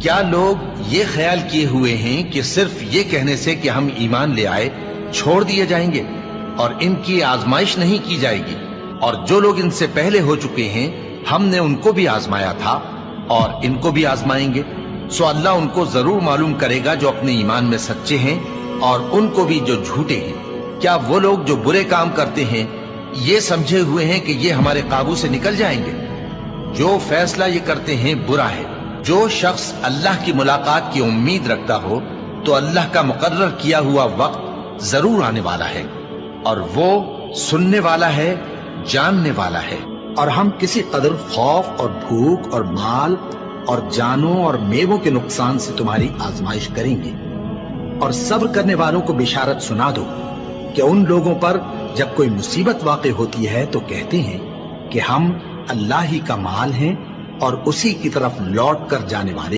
کیا لوگ یہ خیال کیے ہوئے ہیں کہ صرف یہ کہنے سے کہ ہم ایمان لے آئے چھوڑ دیے جائیں گے اور ان کی آزمائش نہیں کی جائے گی؟ اور جو لوگ ان سے پہلے ہو چکے ہیں ہم نے ان کو بھی آزمایا تھا اور ان کو بھی آزمائیں گے، سو اللہ ان کو ضرور معلوم کرے گا جو اپنے ایمان میں سچے ہیں اور ان کو بھی جو جھوٹے ہیں۔ کیا وہ لوگ جو برے کام کرتے ہیں یہ سمجھے ہوئے ہیں کہ یہ ہمارے قابو سے نکل جائیں گے؟ جو فیصلہ یہ کرتے ہیں برا ہے۔ جو شخص اللہ کی ملاقات کی امید رکھتا ہو تو اللہ کا مقرر کیا ہوا وقت ضرور آنے والا ہے، اور وہ سننے والا ہے، جاننے والا ہے۔ اور ہم کسی قدر خوف اور بھوک اور مال اور جانوں اور میووں کے نقصان سے تمہاری آزمائش کریں گے، اور صبر کرنے والوں کو بشارت سنا دو کہ ان لوگوں پر جب کوئی مصیبت واقع ہوتی ہے تو کہتے ہیں کہ ہم اللہ ہی کا مال ہیں اور اسی کی طرف لوٹ کر جانے والے